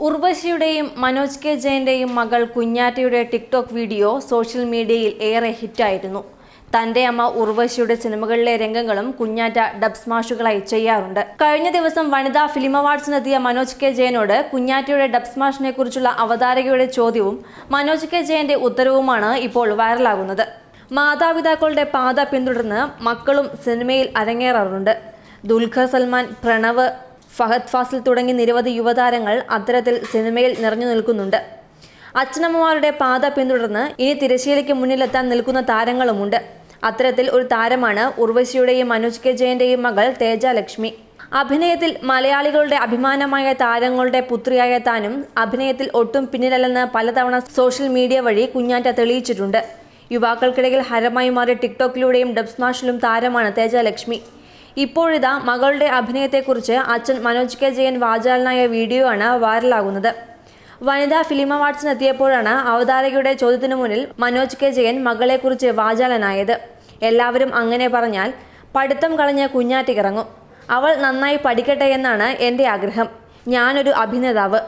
ഉർവശിയുടെയും Manoj K ജയന്റെയും മകൾ കുഞ്ഞാറ്റയുടെ TikTok video social മീഡിയയിൽ ഏറെ ഹിറ്റായിരുന്നു. തന്റെ അമ്മ ഉർവശിയുടെ സിനിമകളിലെ രംഗങ്ങളും കുഞ്ഞാറ്റ ഡബ് സ്മാഷുകളായി ചെയ്യാറുണ്ട്. കഴിഞ്ഞ ദിവസം വനിതാ ഫിലിം അവാർഡ്സിനെത്തിയ മനോജ് കെ ജയനോട് കുഞ്ഞാറ്റയുടെ ഡബ് സ്മാഷിനെ കുറിച്ചുള്ള അവതാരകയുടെ ചോദ്യവും മനോജ് കെ ജയന്റെ ഉത്തരവുമാണ് ഇപ്പോൾ വൈറലാകുന്നത്. മാതാപിതാക്കളുടെ പാത പിന്തുടർന്ന് മക്കളും സിനിമയിൽ അരങ്ങേറാറുണ്ട്. ദുൽഖർ സൽമാൻ, പ്രണവ്, ഫഹദ് ഫാസിൽ തുടങ്ങി നിരവധി യുവതാരങ്ങൾ അത്തരത്തിൽ സിനിമയിൽ നിറഞ്ഞു നിൽക്കുന്നുണ്ട്. അച്ഛനമ്മമാരുടെ പാത പിന്തുടർന്ന് ഇനി തിരശ്ശീലയ്ക്ക് മുന്നിലെത്താൻ നിൽക്കുന്ന താരങ്ങളുമുണ്ട്. അത്തരത്തിൽ ഒരു താരമാണ് ഉർവശിയുടെയും മനോജ് കെ ജയന്റെയും മകൾ തേജ ലക്ഷ്മി. അഭിനയത്തിൽ മലയാളികളുടെ അഭിമാനമായ താരങ്ങളുടെ പുത്രിയായ താനും അഭിനയത്തിൽ ഒട്ടും പിന്നിലല്ലെന്ന് പലതവണ സോഷ്യൽ മീഡിയ വഴി കുഞ്ഞാറ്റ തെളിയിച്ചിട്ടുണ്ട്. യുവാക്കൾക്കിടയിൽ ഹരമായി മാറിയ ടിക്ടോക്കിലൂടെയും ഡബ് സ്മാഷിലും താരമാണ് തേജ ലക്ഷ്മി. ഇപ്പോഴിതാ മകളുടെ അഭിനയത്തെക്കുറിച്ച് അച്ഛൻ മനോജ് കെ ജയൻ വാചാലനായ വീഡിയോ ആണ് വൈറലാകുന്നത്. വനിതാ ഫിലിം അവാർഡ്സിനെത്തിയപ്പോഴാണ് അവതാരകയുടെ ചോദ്യത്തിനു മുന്നിൽ മനോജ് കെ ജയൻ മകളെക്കുറിച്ച് വാചാലനായത്. എല്ലാവരും അങ്ങനെ പറഞ്ഞാൽ പഠിത്തം കളഞ്ഞ് കുഞ്ഞാറ്റയ്ക്കിറങ്ങും. അവൾ നന്നായി പഠിക്കട്ടെ എന്നാണ് എൻ്റെ ആഗ്രഹം. ഞാനൊരു അഭിനേതാവ്.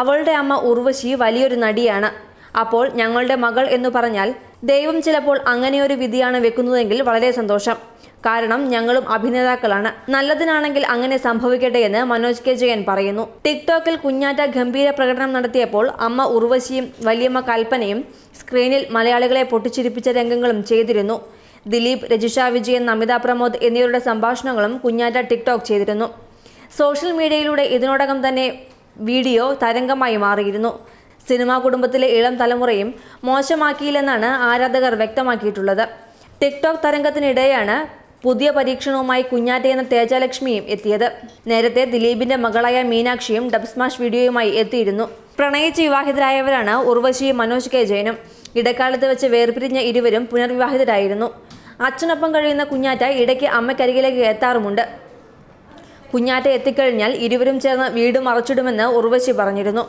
അവളുടെ അമ്മ ഉർവശി വലിയൊരു നടിയാണ്. അപ്പോൾ ഞങ്ങളുടെ മകൾ എന്നു പറഞ്ഞാൽ ദൈവം ചിലപ്പോൾ അങ്ങനെയൊരു വിധിയാണ് വെക്കുന്നതെങ്കിൽ വളരെ സന്തോഷം. കാരണം ഞങ്ങളും അഭിനേതാക്കളാണ്. നല്ലതിനാണെങ്കിൽ അങ്ങനെ സംഭവിക്കട്ടെ എന്ന് മനോജ് കെ ജയൻ പറയുന്നു. ടിക്ടോക്കിൽ കുഞ്ഞാറ്റ ഗംഭീര പ്രകടനം നടത്തിയപ്പോൾ അമ്മ ഉർവശിയും വലിയമ്മ കൽപ്പനയും സ്ക്രീനിൽ മലയാളികളെ പൊട്ടിച്ചിരിപ്പിച്ച രംഗങ്ങളും ചെയ്തിരുന്നു. ദിലീപ്, രജിഷ വിജയൻ, നമിത പ്രമോദ് എന്നിവരുടെ സംഭാഷണങ്ങളും കുഞ്ഞാറ്റ ടിക്ടോക്ക് ചെയ്തിരുന്നു. സോഷ്യൽ മീഡിയയിലൂടെ ഇതിനോടകം തന്നെ വീഡിയോ തരംഗമായി മാറിയിരുന്നു. സിനിമാ കുടുംബത്തിലെ ഇളം തലമുറയും മോശമാക്കിയില്ലെന്നാണ് ആരാധകർ വ്യക്തമാക്കിയിട്ടുള്ളത്. ടിക്ടോക്ക് തരംഗത്തിനിടെയാണ് പുതിയ പരീക്ഷണവുമായി കുഞ്ഞാറ്റ എന്ന തേജ ലക്ഷ്മിയും എത്തിയത്. നേരത്തെ ദിലീപിന്റെ മകളായ മീനാക്ഷിയും ഡബ് സ്മാഷ് വീഡിയോയുമായി എത്തിയിരുന്നു. പ്രണയിച്ച് വിവാഹിതരായവരാണ് ഉർവശിയും മനോജ് കെ ജയനും. ഇടക്കാലത്ത് വെച്ച് വേർപിരിഞ്ഞ ഇരുവരും പുനർവിവാഹിതരായിരുന്നു. അച്ഛനൊപ്പം കഴിയുന്ന കുഞ്ഞാറ്റ ഇടയ്ക്ക് അമ്മയ്ക്കരികിലേക്ക് എത്താറുമുണ്ട്. കുഞ്ഞാറ്റ എത്തിക്കഴിഞ്ഞാൽ ഇരുവരും ചേർന്ന് വീട് മറച്ചിടുമെന്ന് ഉർവശി പറഞ്ഞിരുന്നു.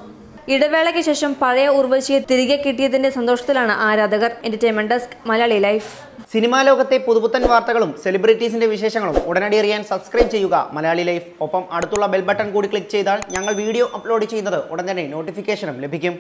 ഇടവേളയ്ക്ക് ശേഷം പഴയ ഉർവശിയെ തിരികെ കിട്ടിയതിന്റെ സന്തോഷത്തിലാണ് ആരാധകർ. Entertainment desk, Malayali life. Cinema ലോകത്തെ പുതുപുത്തൻ വാർത്തകളും സെലിബ്രിറ്റീസിന്റെ വിശേഷങ്ങളും ഉടനടി അറിയാൻ സബ്സ്ക്രൈബ് ചെയ്യുക മലയാളി ലൈഫ്. ഒപ്പം അടുത്തുള്ള ബെൽ ബട്ടൺ കൂടി ക്ലിക്ക് ചെയ്താൽ ഞങ്ങൾ വീഡിയോ അപ്ലോഡ് ചെയ്യുന്നത് ഉടൻ തന്നെ നോട്ടിഫിക്കേഷനും ലഭിക്കും.